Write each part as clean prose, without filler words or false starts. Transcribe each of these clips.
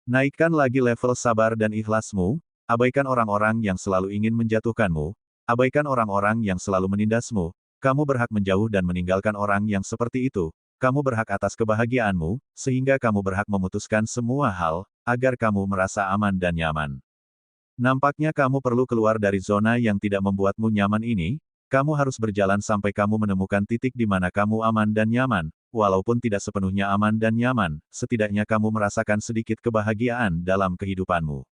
Naikkan lagi level sabar dan ikhlasmu, abaikan orang-orang yang selalu ingin menjatuhkanmu, abaikan orang-orang yang selalu menindasmu, kamu berhak menjauh dan meninggalkan orang yang seperti itu, kamu berhak atas kebahagiaanmu, sehingga kamu berhak memutuskan semua hal, agar kamu merasa aman dan nyaman. Nampaknya kamu perlu keluar dari zona yang tidak membuatmu nyaman ini, kamu harus berjalan sampai kamu menemukan titik di mana kamu aman dan nyaman, walaupun tidak sepenuhnya aman dan nyaman, setidaknya kamu merasakan sedikit kebahagiaan dalam kehidupanmu.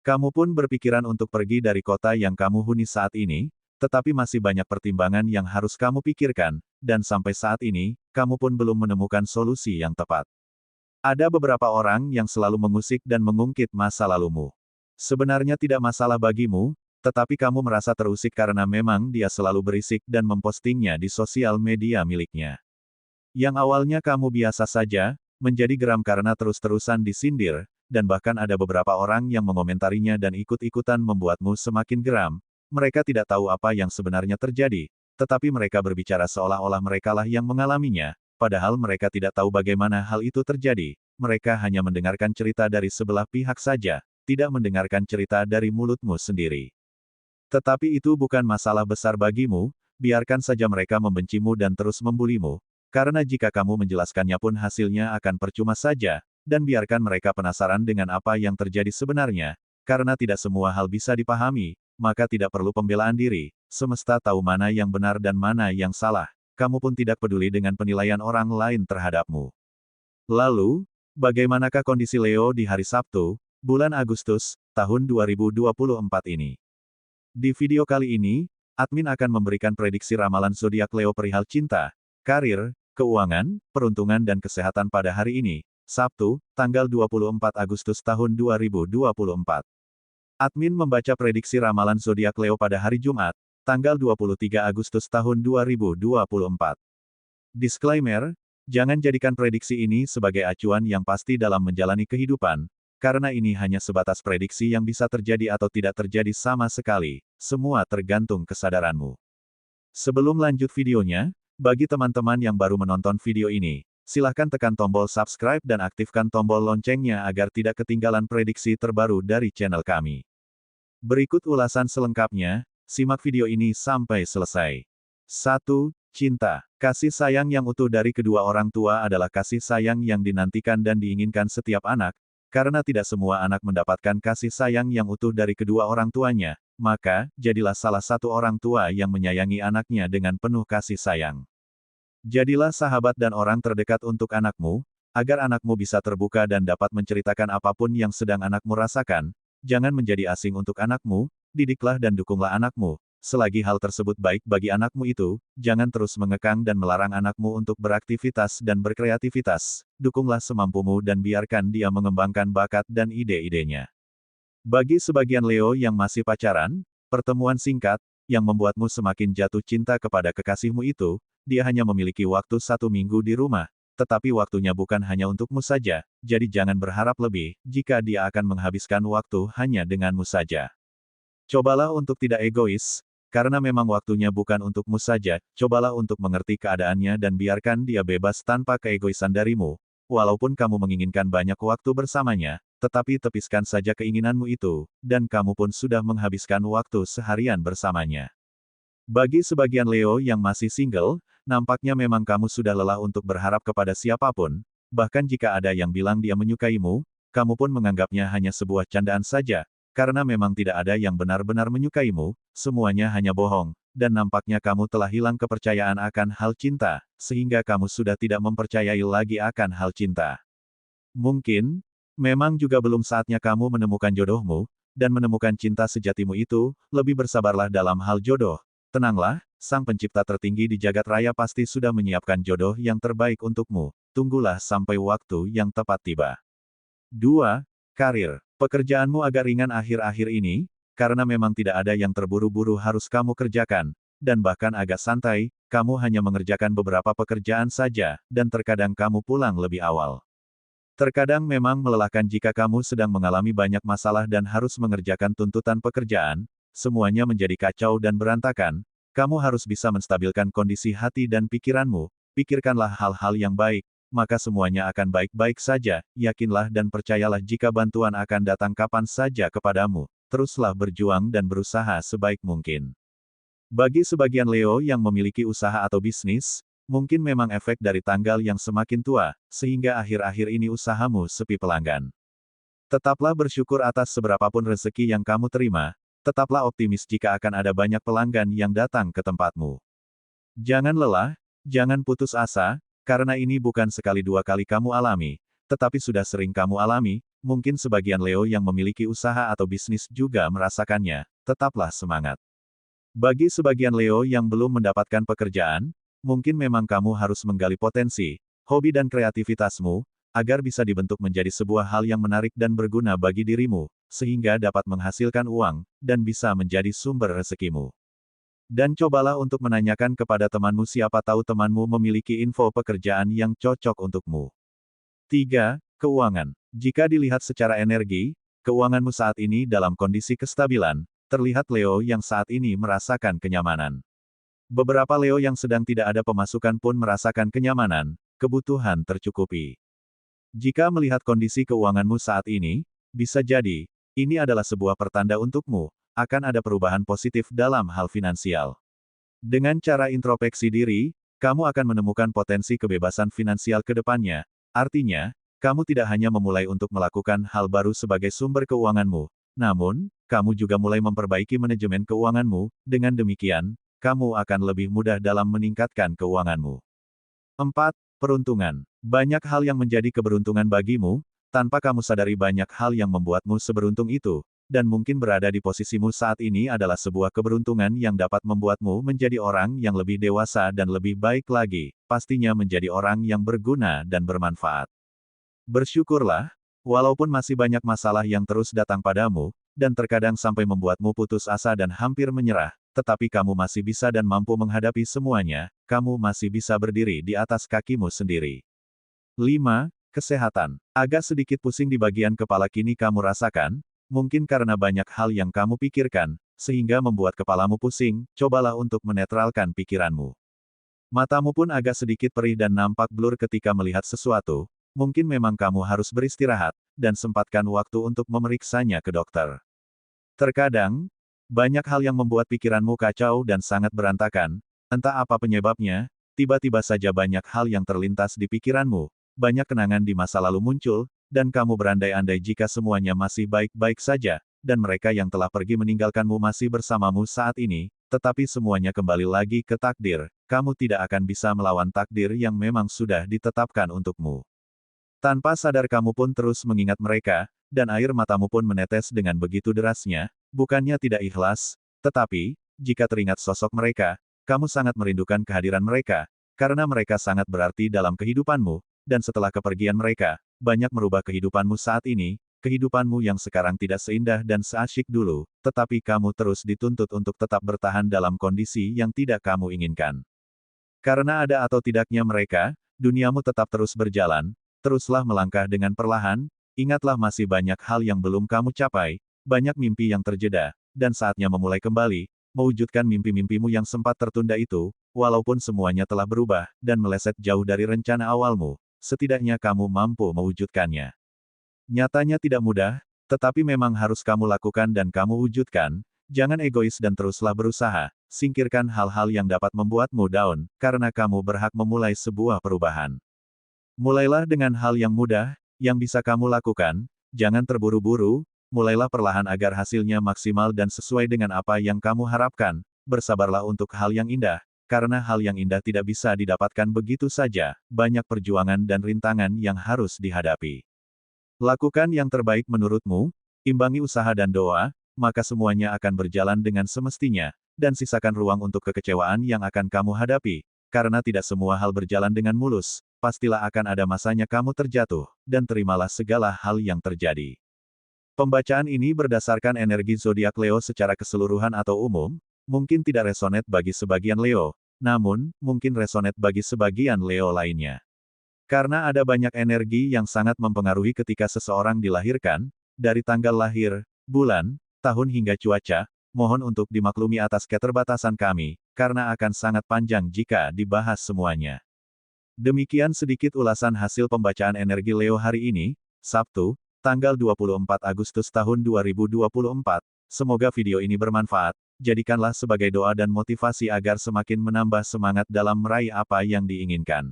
Kamu pun berpikiran untuk pergi dari kota yang kamu huni saat ini, tetapi masih banyak pertimbangan yang harus kamu pikirkan, dan sampai saat ini, kamu pun belum menemukan solusi yang tepat. Ada beberapa orang yang selalu mengusik dan mengungkit masa lalumu. Sebenarnya tidak masalah bagimu, tetapi kamu merasa terusik karena memang dia selalu berisik dan mempostingnya di sosial media miliknya. Yang awalnya kamu biasa saja, menjadi geram karena terus-terusan disindir, dan bahkan ada beberapa orang yang mengomentarinya dan ikut-ikutan membuatmu semakin geram. Mereka tidak tahu apa yang sebenarnya terjadi, tetapi mereka berbicara seolah-olah merekalah yang mengalaminya, padahal mereka tidak tahu bagaimana hal itu terjadi. Mereka hanya mendengarkan cerita dari sebelah pihak saja, tidak mendengarkan cerita dari mulutmu sendiri. Tetapi itu bukan masalah besar bagimu, biarkan saja mereka membencimu dan terus membulimu, karena jika kamu menjelaskannya pun hasilnya akan percuma saja, dan biarkan mereka penasaran dengan apa yang terjadi sebenarnya, karena tidak semua hal bisa dipahami, maka tidak perlu pembelaan diri, semesta tahu mana yang benar dan mana yang salah, kamu pun tidak peduli dengan penilaian orang lain terhadapmu. Lalu, bagaimanakah kondisi Leo di hari Sabtu, bulan Agustus, tahun 2024 ini? Di video kali ini, admin akan memberikan prediksi ramalan zodiak Leo perihal cinta, karir, keuangan, peruntungan dan kesehatan pada hari ini, Sabtu, tanggal 24 Agustus tahun 2024. Admin membaca prediksi ramalan zodiak Leo pada hari Jumat, tanggal 23 Agustus tahun 2024. Disclaimer, jangan jadikan prediksi ini sebagai acuan yang pasti dalam menjalani kehidupan, karena ini hanya sebatas prediksi yang bisa terjadi atau tidak terjadi sama sekali, semua tergantung kesadaranmu. Sebelum lanjut videonya, bagi teman-teman yang baru menonton video ini, silahkan tekan tombol subscribe dan aktifkan tombol loncengnya agar tidak ketinggalan prediksi terbaru dari channel kami. Berikut ulasan selengkapnya, simak video ini sampai selesai. 1. Cinta. Kasih sayang yang utuh dari kedua orang tua adalah kasih sayang yang dinantikan dan diinginkan setiap anak, karena tidak semua anak mendapatkan kasih sayang yang utuh dari kedua orang tuanya, maka, jadilah salah satu orang tua yang menyayangi anaknya dengan penuh kasih sayang. Jadilah sahabat dan orang terdekat untuk anakmu, agar anakmu bisa terbuka dan dapat menceritakan apapun yang sedang anakmu rasakan. Jangan menjadi asing untuk anakmu, didiklah dan dukunglah anakmu. Selagi hal tersebut baik bagi anakmu itu, jangan terus mengekang dan melarang anakmu untuk beraktivitas dan berkreativitas. Dukunglah semampumu dan biarkan dia mengembangkan bakat dan ide-idenya. Bagi sebagian Leo yang masih pacaran, pertemuan singkat, yang membuatmu semakin jatuh cinta kepada kekasihmu itu, dia hanya memiliki waktu 1 minggu di rumah, tetapi waktunya bukan hanya untukmu saja, jadi jangan berharap lebih, jika dia akan menghabiskan waktu hanya denganmu saja. Cobalah untuk tidak egois, karena memang waktunya bukan untukmu saja, cobalah untuk mengerti keadaannya dan biarkan dia bebas tanpa keegoisan darimu. Walaupun kamu menginginkan banyak waktu bersamanya, tetapi tepiskan saja keinginanmu itu, dan kamu pun sudah menghabiskan waktu seharian bersamanya. Bagi sebagian Leo yang masih single, nampaknya memang kamu sudah lelah untuk berharap kepada siapapun, bahkan jika ada yang bilang dia menyukaimu, kamu pun menganggapnya hanya sebuah candaan saja, karena memang tidak ada yang benar-benar menyukaimu, semuanya hanya bohong, dan nampaknya kamu telah hilang kepercayaan akan hal cinta, sehingga kamu sudah tidak mempercayai lagi akan hal cinta. Mungkin, memang juga belum saatnya kamu menemukan jodohmu, dan menemukan cinta sejatimu itu, lebih bersabarlah dalam hal jodoh. Tenanglah, Sang Pencipta tertinggi di jagat raya pasti sudah menyiapkan jodoh yang terbaik untukmu, tunggulah sampai waktu yang tepat tiba. 2. Karir. Pekerjaanmu agak ringan akhir-akhir ini, karena memang tidak ada yang terburu-buru harus kamu kerjakan, dan bahkan agak santai, kamu hanya mengerjakan beberapa pekerjaan saja, dan terkadang kamu pulang lebih awal. Terkadang memang melelahkan jika kamu sedang mengalami banyak masalah dan harus mengerjakan tuntutan pekerjaan, semuanya menjadi kacau dan berantakan, kamu harus bisa menstabilkan kondisi hati dan pikiranmu, pikirkanlah hal-hal yang baik, maka semuanya akan baik-baik saja. Yakinlah dan percayalah jika bantuan akan datang kapan saja kepadamu. Teruslah berjuang dan berusaha sebaik mungkin. Bagi sebagian Leo yang memiliki usaha atau bisnis, mungkin memang efek dari tanggal yang semakin tua, sehingga akhir-akhir ini usahamu sepi pelanggan. Tetaplah bersyukur atas seberapapun rezeki yang kamu terima, tetaplah optimis jika akan ada banyak pelanggan yang datang ke tempatmu. Jangan lelah, jangan putus asa, karena ini bukan sekali dua kali kamu alami, tetapi sudah sering kamu alami, mungkin sebagian Leo yang memiliki usaha atau bisnis juga merasakannya, tetaplah semangat. Bagi sebagian Leo yang belum mendapatkan pekerjaan, mungkin memang kamu harus menggali potensi, hobi dan kreativitasmu, agar bisa dibentuk menjadi sebuah hal yang menarik dan berguna bagi dirimu, sehingga dapat menghasilkan uang, dan bisa menjadi sumber rezekimu. Dan cobalah untuk menanyakan kepada temanmu siapa tahu temanmu memiliki info pekerjaan yang cocok untukmu. 3. Keuangan. Jika dilihat secara energi, keuanganmu saat ini dalam kondisi kestabilan, terlihat Leo yang saat ini merasakan kenyamanan. Beberapa Leo yang sedang tidak ada pemasukan pun merasakan kenyamanan, kebutuhan tercukupi. Jika melihat kondisi keuanganmu saat ini, bisa jadi, ini adalah sebuah pertanda untukmu, akan ada perubahan positif dalam hal finansial. Dengan cara introspeksi diri, kamu akan menemukan potensi kebebasan finansial ke depannya, artinya, kamu tidak hanya memulai untuk melakukan hal baru sebagai sumber keuanganmu, namun, kamu juga mulai memperbaiki manajemen keuanganmu, dengan demikian, kamu akan lebih mudah dalam meningkatkan keuanganmu. 4. Peruntungan. Banyak hal yang menjadi keberuntungan bagimu, tanpa kamu sadari banyak hal yang membuatmu seberuntung itu, dan mungkin berada di posisimu saat ini adalah sebuah keberuntungan yang dapat membuatmu menjadi orang yang lebih dewasa dan lebih baik lagi, pastinya menjadi orang yang berguna dan bermanfaat. Bersyukurlah, walaupun masih banyak masalah yang terus datang padamu, dan terkadang sampai membuatmu putus asa dan hampir menyerah, tetapi kamu masih bisa dan mampu menghadapi semuanya, kamu masih bisa berdiri di atas kakimu sendiri. 5. Kesehatan. Agak sedikit pusing di bagian kepala kini kamu rasakan, mungkin karena banyak hal yang kamu pikirkan, sehingga membuat kepalamu pusing, cobalah untuk menetralkan pikiranmu. Matamu pun agak sedikit perih dan nampak blur ketika melihat sesuatu, mungkin memang kamu harus beristirahat, dan sempatkan waktu untuk memeriksanya ke dokter. Terkadang, banyak hal yang membuat pikiranmu kacau dan sangat berantakan, entah apa penyebabnya, tiba-tiba saja banyak hal yang terlintas di pikiranmu, banyak kenangan di masa lalu muncul, dan kamu berandai-andai jika semuanya masih baik-baik saja, dan mereka yang telah pergi meninggalkanmu masih bersamamu saat ini, tetapi semuanya kembali lagi ke takdir, kamu tidak akan bisa melawan takdir yang memang sudah ditetapkan untukmu. Tanpa sadar kamu pun terus mengingat mereka, dan air matamu pun menetes dengan begitu derasnya, bukannya tidak ikhlas, tetapi, jika teringat sosok mereka, kamu sangat merindukan kehadiran mereka, karena mereka sangat berarti dalam kehidupanmu, dan setelah kepergian mereka, banyak merubah kehidupanmu saat ini, kehidupanmu yang sekarang tidak seindah dan seasyik dulu, tetapi kamu terus dituntut untuk tetap bertahan dalam kondisi yang tidak kamu inginkan. Karena ada atau tidaknya mereka, duniamu tetap terus berjalan, teruslah melangkah dengan perlahan, ingatlah masih banyak hal yang belum kamu capai, banyak mimpi yang terjeda, dan saatnya memulai kembali, mewujudkan mimpi-mimpimu yang sempat tertunda itu, walaupun semuanya telah berubah, dan meleset jauh dari rencana awalmu, setidaknya kamu mampu mewujudkannya. Nyatanya tidak mudah, tetapi memang harus kamu lakukan dan kamu wujudkan, jangan egois dan teruslah berusaha, singkirkan hal-hal yang dapat membuatmu down, karena kamu berhak memulai sebuah perubahan. Mulailah dengan hal yang mudah, yang bisa kamu lakukan, jangan terburu-buru, mulailah perlahan agar hasilnya maksimal dan sesuai dengan apa yang kamu harapkan, bersabarlah untuk hal yang indah, karena hal yang indah tidak bisa didapatkan begitu saja, banyak perjuangan dan rintangan yang harus dihadapi. Lakukan yang terbaik menurutmu, imbangi usaha dan doa, maka semuanya akan berjalan dengan semestinya, dan sisakan ruang untuk kekecewaan yang akan kamu hadapi, karena tidak semua hal berjalan dengan mulus, pastilah akan ada masanya kamu terjatuh, dan terimalah segala hal yang terjadi. Pembacaan ini berdasarkan energi zodiak Leo secara keseluruhan atau umum, mungkin tidak resonet bagi sebagian Leo, namun, mungkin resonet bagi sebagian Leo lainnya. Karena ada banyak energi yang sangat mempengaruhi ketika seseorang dilahirkan, dari tanggal lahir, bulan, tahun hingga cuaca, mohon untuk dimaklumi atas keterbatasan kami, karena akan sangat panjang jika dibahas semuanya. Demikian sedikit ulasan hasil pembacaan energi Leo hari ini, Sabtu, tanggal 24 Agustus tahun 2024. Semoga video ini bermanfaat. Jadikanlah sebagai doa dan motivasi agar semakin menambah semangat dalam meraih apa yang diinginkan.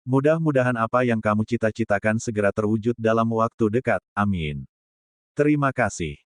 Mudah-mudahan apa yang kamu cita-citakan segera terwujud dalam waktu dekat. Amin. Terima kasih.